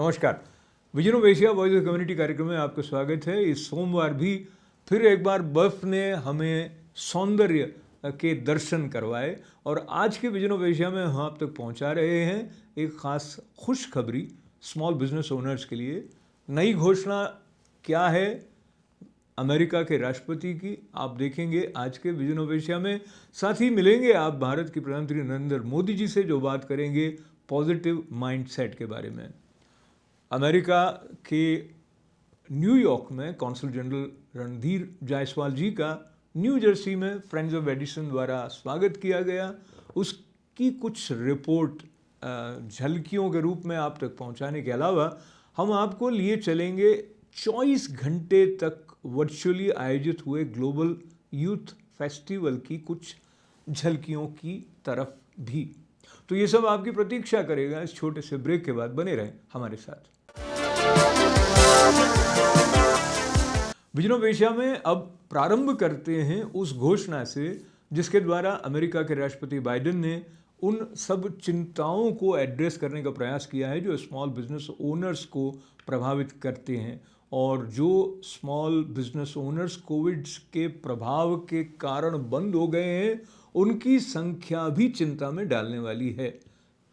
नमस्कार। Vision of Asia voice of community कार्यक्रम में आपका स्वागत है। इस सोमवार भी फिर एक बार बर्फ ने हमें सौंदर्य के दर्शन करवाए और आज के विजन ऑफ एशिया में हम आप तक पहुंचा रहे हैं एक खास खुशखबरी स्मॉल बिजनेस ओनर्स के लिए। नई घोषणा क्या है अमेरिका के राष्ट्रपति की, आप देखेंगे आज के विजन ऑफ एशिया में। साथ ही मिलेंगे आप भारत के प्रधानमंत्री नरेंद्र मोदी जी से, जो बात करेंगे पॉजिटिव माइंडसेट के बारे में। अमेरिका के न्यूयॉर्क में कौंसल जनरल रणधीर जायसवाल जी का न्यू जर्सी में फ्रेंड्स ऑफ एडिसन द्वारा स्वागत किया गया। उसकी कुछ रिपोर्ट झलकियों के रूप में आप तक पहुंचाने के अलावा हम आपको लिए चलेंगे 24 घंटे तक वर्चुअली आयोजित हुए ग्लोबल यूथ फेस्टिवल की कुछ झलकियों की तरफ भी। तो ये सब आपकी प्रतीक्षा करेगा। इस छोटे से ब्रेक के बाद बने रहें हमारे साथ। विजन ऑफ एशिया में अब प्रारंभ करते हैं उस घोषणा से जिसके द्वारा अमेरिका के राष्ट्रपति बाइडेन ने उन सब चिंताओं को एड्रेस करने का प्रयास किया है जो स्मॉल बिजनेस ओनर्स को प्रभावित करते हैं और जो स्मॉल बिजनेस ओनर्स कोविड के प्रभाव के कारण बंद हो गए हैं उनकी संख्या भी चिंता में डालने वाली है।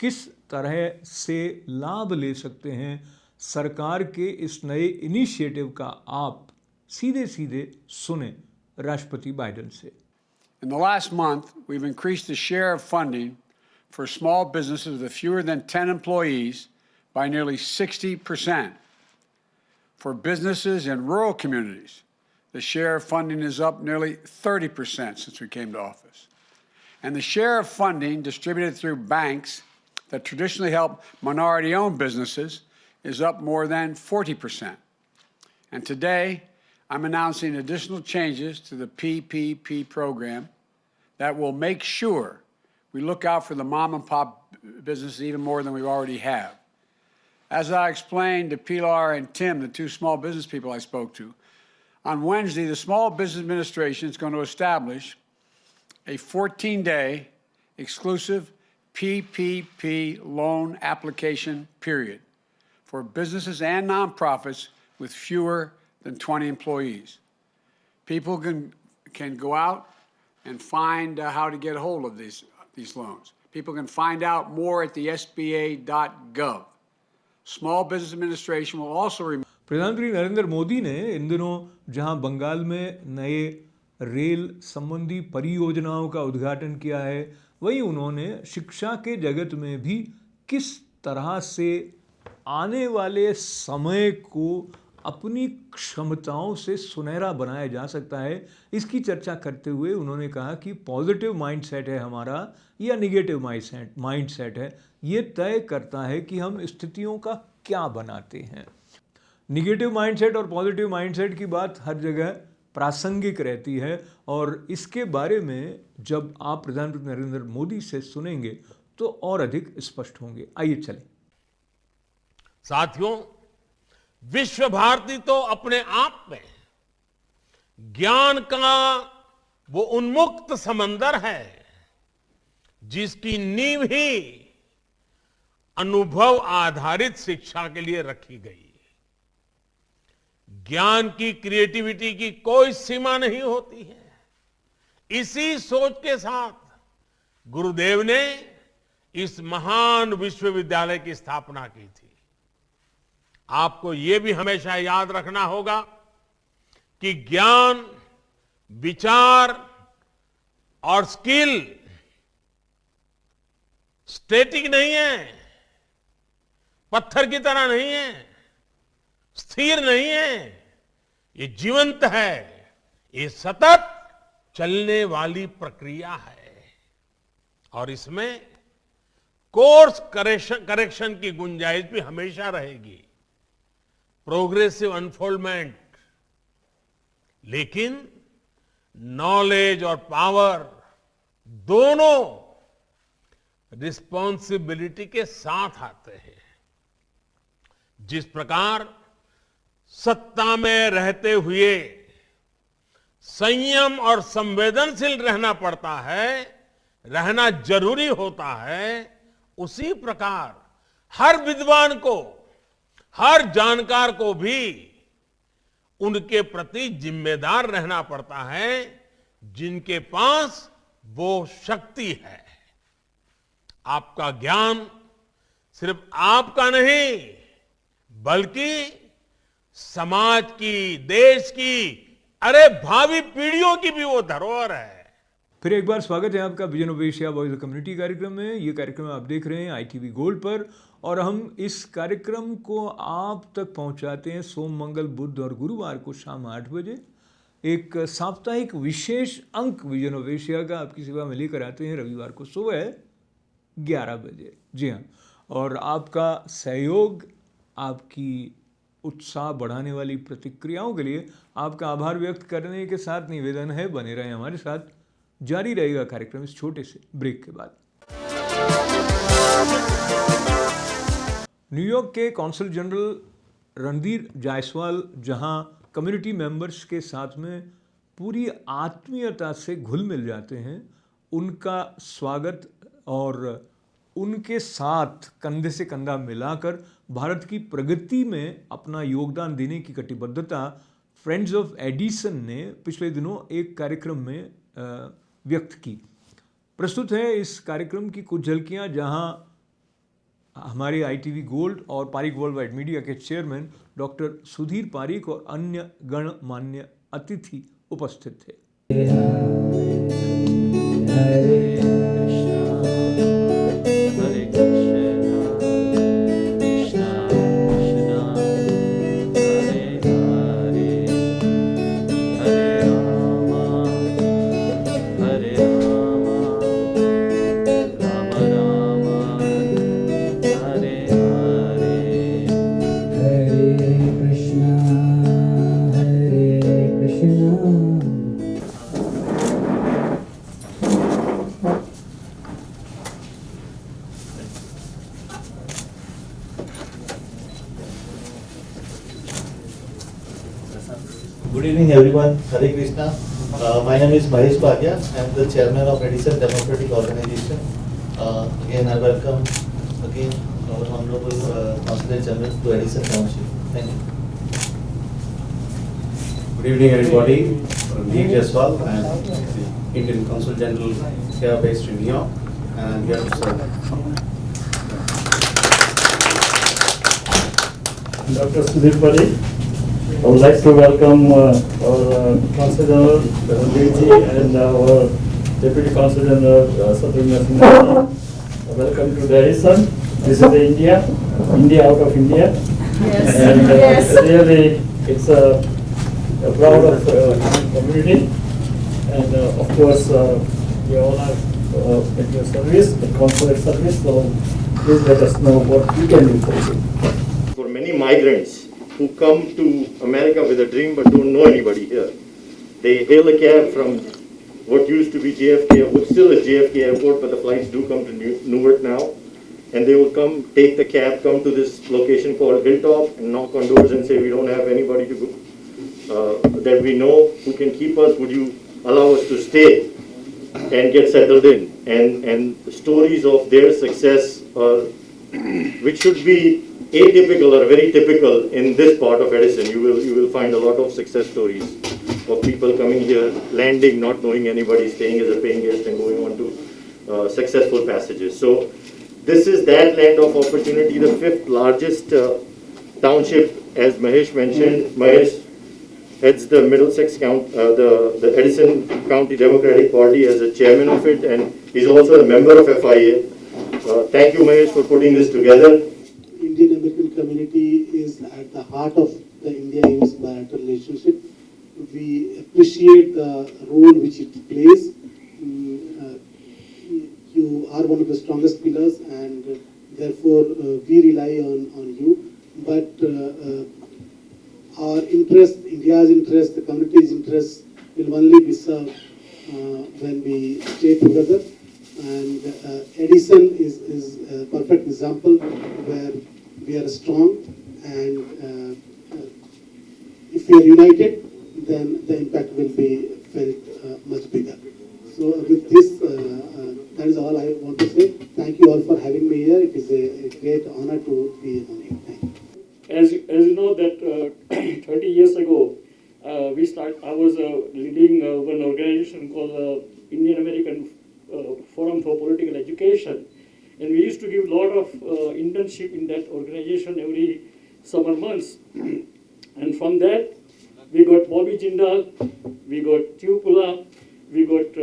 किस तरह से लाभ ले सकते हैं सरकार के इस नए इनिशिएटिव का, आप सीधे सीधे सुने राष्ट्रपति बाइडेन से। In the last month, we've increased the share of funding for small businesses with fewer than 10 employees by nearly 60%. For businesses in rural communities, the share of funding is up nearly 30% since we came to office. And the share of funding distributed through banks that traditionally help minority-owned businesses is up more than 40%. And today, I'm announcing additional changes to the PPP program that will make sure we look out for the mom and pop businesses even more than we already have. As I explained to Pilar and Tim, the two small business people I spoke to, on Wednesday, the Small Business Administration is going to establish a 14-day exclusive PPP loan application period for businesses and nonprofits with fewer than 20 employees. People can go out and find how to get a hold of these loans. People can find out more at the SBA.gov. Small Business Administration will also प्रधानमंत्री नरेंद्र मोदी ने इन दिनों जहां बंगाल में नए rail संबंधी परियोजनाओं का उद्घाटन किया है, वहीं उन्होंने शिक्षा के जगत में भी किस तरह से आने वाले समय को अपनी क्षमताओं से सुनहरा बनाया जा सकता है, इसकी चर्चा करते हुए उन्होंने कहा कि पॉजिटिव माइंडसेट है हमारा या निगेटिव माइंडसेट है, ये तय करता है कि हम स्थितियों का क्या बनाते हैं। निगेटिव माइंडसेट और पॉजिटिव माइंडसेट की बात हर जगह प्रासंगिक रहती है और इसके बारे में जब आप प्रधानमंत्री नरेंद्र मोदी से सुनेंगे तो और अधिक स्पष्ट होंगे। आइए चलें। साथियों, विश्व भारती तो अपने आप में ज्ञान का वो उन्मुक्त समंदर है जिसकी नींव ही अनुभव आधारित शिक्षा के लिए रखी गई। ज्ञान की क्रिएटिविटी की कोई सीमा नहीं होती है। इसी सोच के साथ गुरुदेव ने इस महान विश्वविद्यालय की स्थापना की थी। आपको यह भी हमेशा याद रखना होगा कि ज्ञान, विचार और स्किल स्टैटिक नहीं है, पत्थर की तरह नहीं है, स्थिर नहीं है, ये जीवंत है, ये सतत चलने वाली प्रक्रिया है और इसमें कोर्स करेक्शन की गुंजाइश भी हमेशा रहेगी, प्रोग्रेसिव अनफोल्डमेंट। लेकिन नॉलेज और पावर दोनों रिस्पॉन्सिबिलिटी के साथ आते हैं। जिस प्रकार सत्ता में रहते हुए संयम और संवेदनशील रहना पड़ता है, रहना जरूरी होता है, उसी प्रकार हर विद्वान को हर जानकार को भी उनके प्रति जिम्मेदार रहना पड़ता है जिनके पास वो शक्ति है। आपका ज्ञान सिर्फ आपका नहीं बल्कि समाज की, देश की, अरे भावी पीढ़ियों की भी वो धरोहर है। फिर एक बार स्वागत है आपका vision of Asia voice community कार्यक्रम में। ये कार्यक्रम आप देख रहे हैं ITV गोल्ड पर और हम इस कार्यक्रम को आप तक पहुंचाते हैं सोम, मंगल, बुध और गुरुवार को शाम 8 बजे। एक साप्ताहिक विशेष अंक विजन ऑफ एशिया का आपकी सेवा में लेकर आते हैं रविवार को सुबह 11 बजे। जी हाँ, और आपका सहयोग, आपकी उत्साह बढ़ाने वाली प्रतिक्रियाओं के लिए आपका आभार व्यक्त करने के साथ निवेदन है बने रहें हमारे साथ। जारी रहेगा कार्यक्रम इस छोटे से ब्रेक के बाद। न्यूयॉर्क के कौंसल जनरल रणधीर जायसवाल जहां कम्युनिटी मेंबर्स के साथ में पूरी आत्मीयता से घुल मिल जाते हैं, उनका स्वागत और उनके साथ कंधे से कंधा मिलाकर भारत की प्रगति में अपना योगदान देने की कटिबद्धता फ्रेंड्स ऑफ एडिसन ने पिछले दिनों एक कार्यक्रम में व्यक्त की। प्रस्तुत है इस कार्यक्रम की कुछ झलकियां जहां हमारे ITV गोल्ड और पारिक वर्ल्ड वाइड मीडिया के चेयरमैन डॉक्टर सुधीर पारिक और अन्य गणमान्य अतिथि उपस्थित थे। Good evening everyone, Hare Krishna. My name is Mahesh Bhagia. I am the chairman of Edison Democratic Organization. Again I welcome again our honorable Consulate General to Edison Township. Thank you. Good evening everybody. Randhir Jaiswal. I am the Indian Consul General here based in New York and I am here to serve. Dr. Sudhir Parik. I would like to welcome our Consul General Randhir ji and our Deputy Consul General Satyendra Singh. Welcome to Edison. This is India out of India. Yes. And Yes. Really, it's a proud of community. And of course, we all are at your service, the consulate service. So please let us know what we can do for you. For many migrants who come to America with a dream but don't know anybody here, they hail a cab from what used to be JFK, what still is JFK Airport, but the flights do come to Newark now, and they will come, take the cab, come to this location called Hilltop and knock on doors and say, we don't have anybody to go, that we know who can keep us, would you allow us to stay and get settled in? And stories of their success, which should be atypical or very typical in this part of Edison. You will find a lot of success stories of people coming here, landing, not knowing anybody, staying as a paying guest and going on to successful passages. So this is that land of opportunity, the 5th largest township, as Mahesh mentioned. Mahesh heads the Middlesex County, the Edison County Democratic Party as a chairman of it, and he's also a member of FIA. Thank you, Mahesh, for putting this together. Indian American community is at the heart of the India-US bilateral relationship. We appreciate the role which it plays. You are one of the strongest pillars, and therefore we rely on you. But our interest, India's interest, the community's interest will only be served when we stay together. And Edison is a perfect example where we are strong, and if we are united, then the impact will be felt much bigger. So with this, that is all I want to say. Thank you all for having me here. It is a great honor to be on here. Thank you. as you know that 30 years ago, I was leading one organization called Indian American Forum for Political Education, and we used to give a lot of internship in that organization every summer months. And from that, we got Bobby Jindal, we got Tupula, we got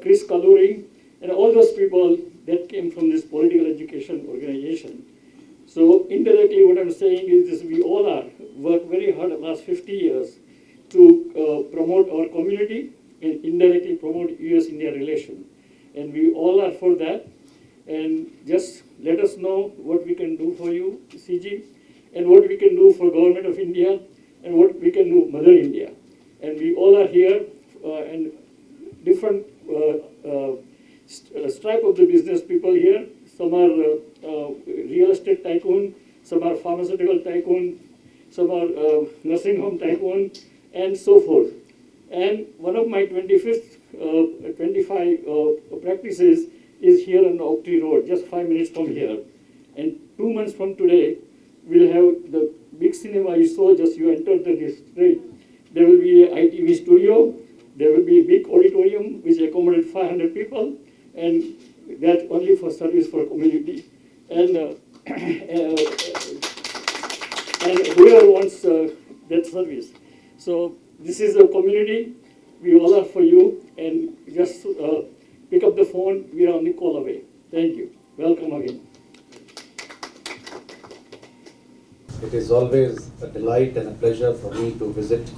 Chris Kaluri, and all those people that came from this political education organization. So indirectly what I'm saying is this, we all are worked very hard the last 50 years to promote our community and indirectly promote US-India relation. And we all are for that. And just let us know what we can do for you, CG, and what we can do for Government of India, and what we can do Mother India. And we all are here, and different stripe of the business people here. Some are real estate tycoon, some are pharmaceutical tycoon, some are nursing home tycoon, and so forth. And one of my 25 practices is here on the Oak Tree Road, just 5 minutes from here. And 2 months from today, we'll have the big cinema you saw just you entered the street. There will be an ITV studio, there will be a big auditorium which accommodates 500 people, and that's only for service for community. And and whoever wants that service. So this is a community, we all are for you, and just pick up the phone, we are only call away. Thank you. Welcome again. It is always a delight and a pleasure for me to visit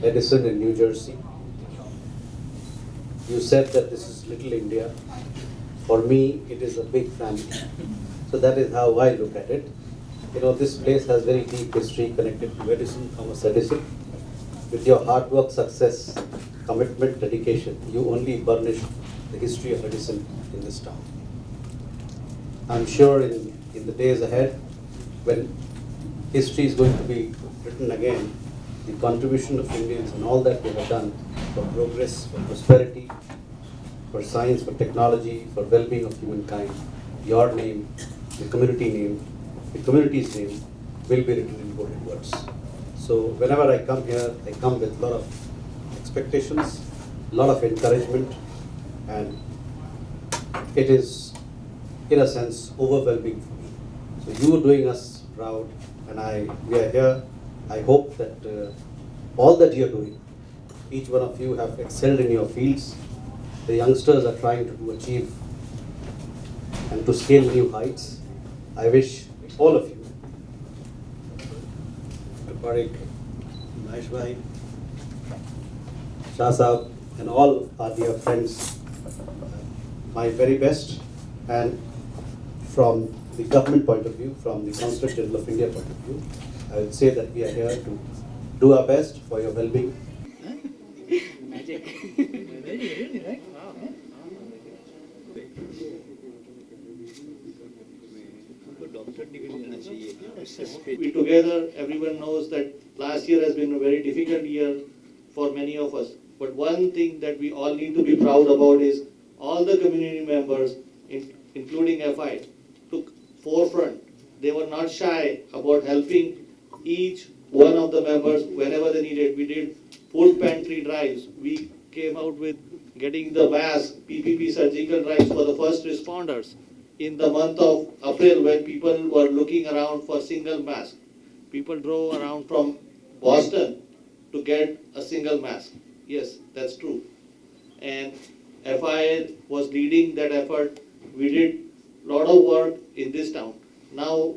Edison in New Jersey. You said that this is Little India. For me, it is a big family. So that is how I look at it. You know, this place has very deep history connected to Edison, Thomas Edison. With your hard work, success, commitment, dedication, you only burnish the history of Edison in this town. I'm sure in the days ahead, when history is going to be written again, the contribution of Indians and all that they have done for progress, for prosperity, for science, for technology, for well-being of humankind, your name, the community name, the community's name will be written in golden words. So whenever I come here, I come with a lot of expectations, a lot of encouragement, and it is, in a sense, overwhelming for me. So you are doing us proud, and we are here. I hope that all that you are doing, each one of you have excelled in your fields. The youngsters are trying to achieve and to scale new heights. I wish all of you, Parik, Mahesh Bhai, Shah Saab, and all our dear friends, my very best. And from the government point of view, from the Consulate General of India point of view, I would say that we are here to do our best for your well-being. We together, everyone knows that last year has been a very difficult year for many of us. But one thing that we all need to be proud about is all the community members, including FI, took forefront. They were not shy about helping each one of the members whenever they needed. We did food pantry drives. We came out with getting the mask, PPP surgical drives for the first responders in the month of April when people were looking around for single mask. People drove around from Boston to get a single mask. Yes, that's true. And FI was leading that effort. We did a lot of work in this town. Now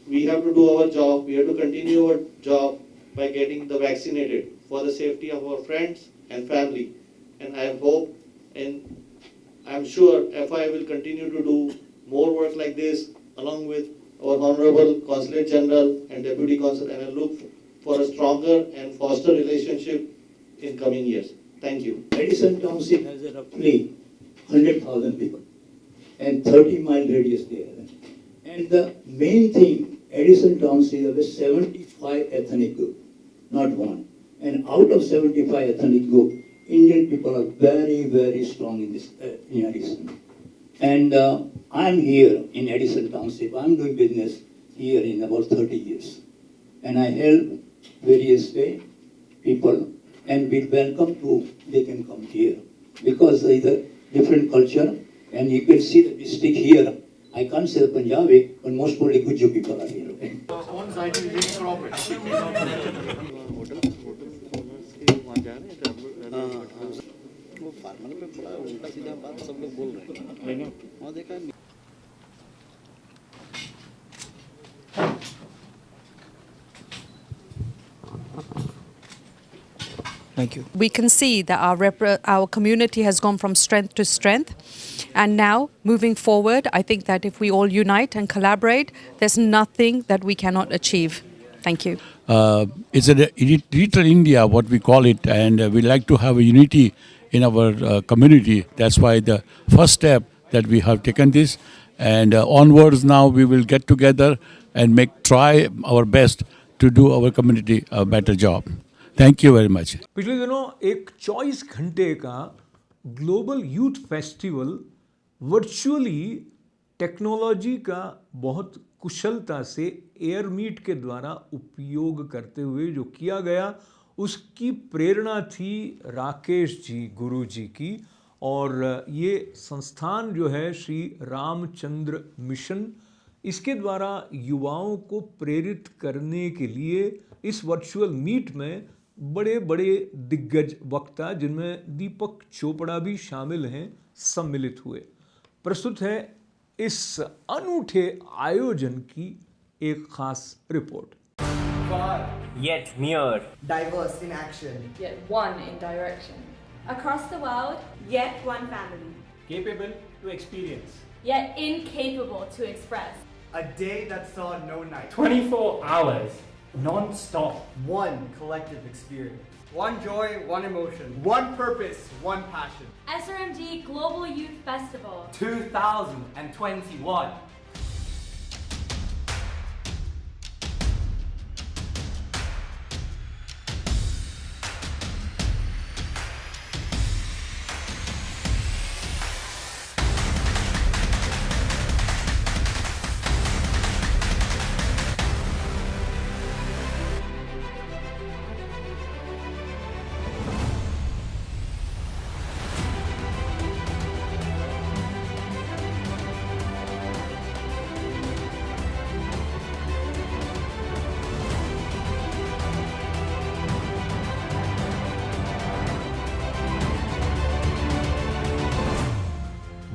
we have to do our job. We have to continue our job by getting the vaccinated for the safety of our friends and family. And I hope and I'm sure FI will continue to do more work like this along with our Honorable Consulate General and Deputy Consul, and I look for a stronger and foster relationship in coming years. Thank you. Edison Township has roughly 100,000 people and 30-mile radius there. And the main thing, Edison Township has 75 ethnic group, not one. And out of 75 ethnic group, Indian people are very, very strong in this in Edison. And I'm here in Edison Township. I'm doing business here in about 30 years. And I help various people, and we welcome to, they can come here. Because there is a different culture, and you can see the district here. I can't say the Punjabi, but most probably Guju people are here. Okay? Thank you. We can see that our community has gone from strength to strength. And now, moving forward, I think that if we all unite and collaborate, there's nothing that we cannot achieve. Thank you. It's a digital India, what we call it, and we like to have a unity in our community. That's why the first step that we have taken this, and onwards now we will get together and try our best to do our community a better job. Thank you very much. पिछले दिनों एक 24 घंटे का global youth festival virtually technology का बहुत कुशलता से air meet के द्वारा उपयोग करते हुए जो किया गया, उसकी प्रेरणा थी राकेश जी गुरु जी की। और ये संस्थान जो है श्री रामचंद्र मिशन, इसके द्वारा युवाओं को प्रेरित करने के लिए इस वर्चुअल मीट में बड़े बड़े दिग्गज वक्ता, जिनमें दीपक चोपड़ा भी शामिल हैं, सम्मिलित हुए। प्रस्तुत है इस अनूठे आयोजन की एक खास report. Far, yet near, diverse in action, yet one in direction, across the world, yet one family, capable to experience, yet incapable to express. a day that saw no night, 24 hours, non-stop, one collective experience, one joy, one emotion, one purpose, one passion. SRMD Global Youth Festival 2021.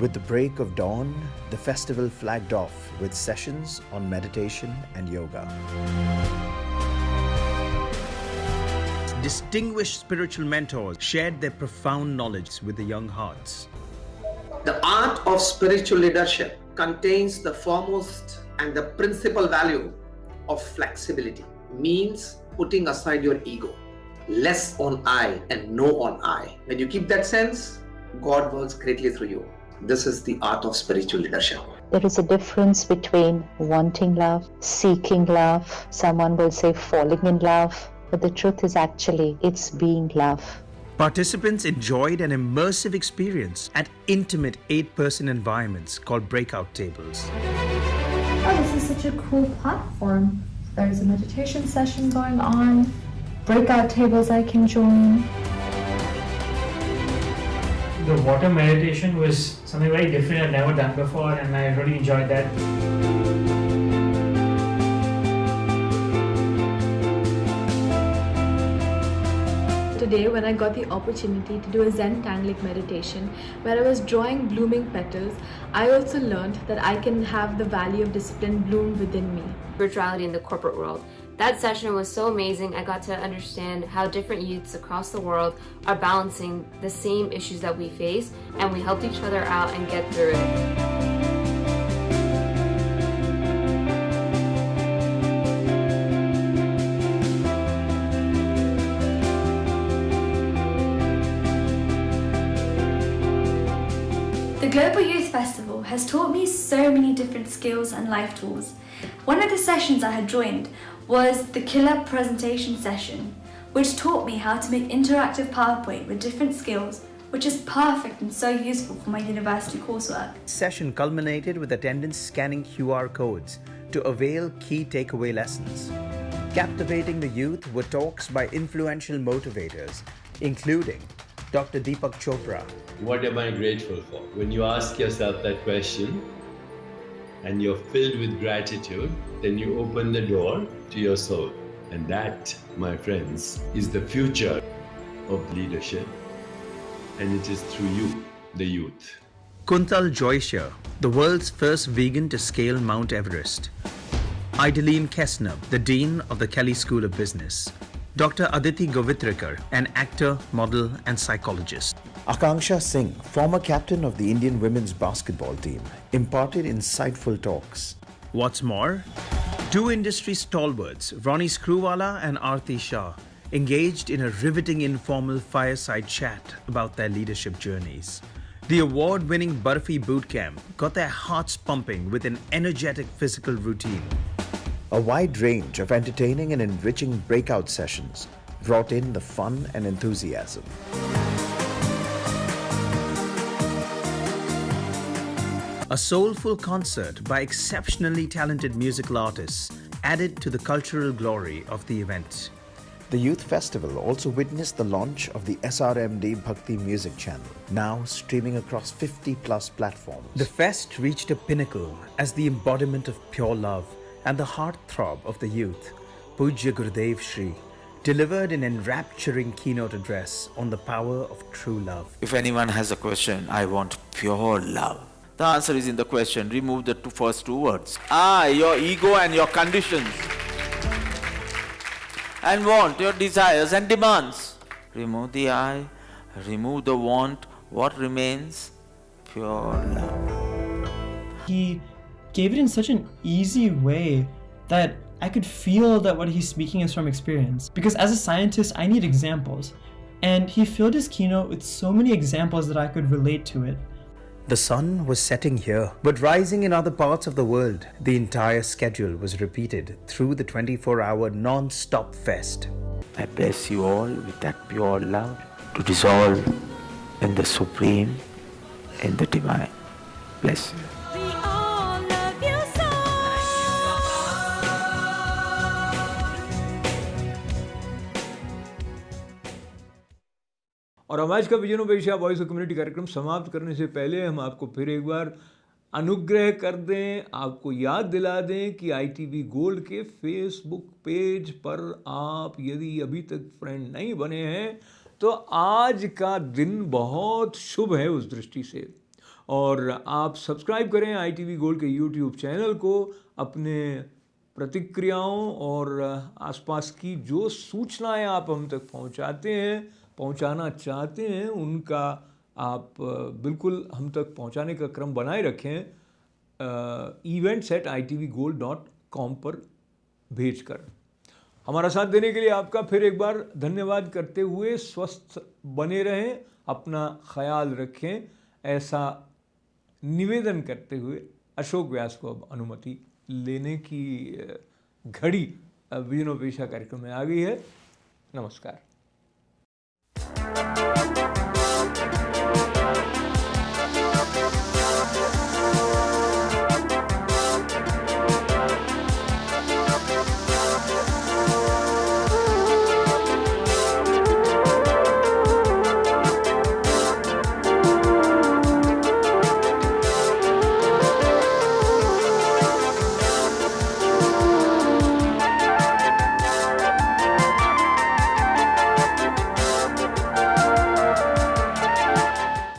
With the break of dawn, the festival flagged off with sessions on meditation and yoga. Distinguished spiritual mentors shared their profound knowledge with the young hearts. The art of spiritual leadership contains the foremost and the principal value of flexibility, means putting aside your ego, less on I and no on I. When you keep that sense, God works greatly through you. This is the art of spiritual leadership. There is a difference between wanting love, seeking love. Someone will say falling in love, but the truth is actually it's being love. Participants enjoyed an immersive experience at intimate 8-person environments called breakout tables. Oh, this is such a cool platform. There's a meditation session going on, breakout tables I can join. The water meditation was something very different I've never done before, and I really enjoyed that. Today, when I got the opportunity to do a Zen Tanglik meditation where I was drawing blooming petals, I also learned that I can have the value of discipline bloom within me. Spirituality in the corporate world. That session was so amazing. I got to understand how different youths across the world are balancing the same issues that we face, and we helped each other out and get through it. The Global Youth Festival has taught me so many different skills and life tools. One of the sessions I had joined was the Killer Presentation session, which taught me how to make interactive PowerPoint with different skills which is perfect and so useful for my university coursework. Session culminated with attendants scanning QR codes to avail key takeaway lessons. Captivating the youth were talks by influential motivators, including Dr. Deepak Chopra. What am I grateful for? When you ask yourself that question and you're filled with gratitude, then you open the door to your soul. And that, my friends, is the future of leadership. And it is through you, the youth. Kuntal Joycia, the world's first vegan to scale Mount Everest. Idaline Kesnab, the Dean of the Kelly School of Business. Dr. Aditi Govitrikar, an actor, model, and psychologist. Akanksha Singh, former captain of the Indian women's basketball team, imparted insightful talks. What's more, two industry stalwarts, Ronnie Screwvala and Aarti Shah, engaged in a riveting informal fireside chat about their leadership journeys. The award-winning Barfi Bootcamp got their hearts pumping with an energetic physical routine. A wide range of entertaining and enriching breakout sessions brought in the fun and enthusiasm. A soulful concert by exceptionally talented musical artists added to the cultural glory of the event. The Youth Festival also witnessed the launch of the SRMD Bhakti Music Channel, now streaming across 50+ platforms. The fest reached a pinnacle as the embodiment of pure love and the heartthrob of the youth. Pujya Gurudev Shri delivered an enrapturing keynote address on the power of true love. If anyone has a question, I want pure love. The answer is in the question. Remove the first two words. Your ego and your conditions. And want, your desires and demands. Remove the I, remove the want. What remains? Pure love. He gave it in such an easy way that I could feel that what he's speaking is from experience. Because as a scientist, I need examples. And he filled his keynote with so many examples that I could relate to it. The sun was setting here, but rising in other parts of the world. The entire schedule was repeated through the 24-hour non-stop fest. I bless you all with that pure love to dissolve in the supreme, in the divine. Bless you. और हम आज का vision of Asia voice of community कार्यक्रम समाप्त करने से पहले हम आपको फिर एक बार अनुग्रह कर दें, आपको याद दिला दें कि ITV गोल्ड के फेसबुक पेज पर आप यदि अभी तक फ्रेंड नहीं बने हैं तो आज का दिन बहुत शुभ है उस दृष्टि से। और आप सब्सक्राइब करें ITV गोल्ड के यूट्यूब चैनल को। अपने प्रतिक्रियाओं और आसपास की जो सूचनाएं आप हम तक पहुंचाना चाहते हैं उनका आप बिल्कुल हम तक पहुंचाने का क्रम बनाए रखें events@itvgold.com पर भेजकर। हमारा साथ देने के लिए आपका फिर एक बार धन्यवाद करते हुए स्वस्थ बने रहें, अपना ख्याल रखें, ऐसा निवेदन करते हुए अशोक व्यास को अब अनुमति लेने की घड़ी विजन ऑफ एशिया कार्यक्रम में आ गई है। नमस्कार।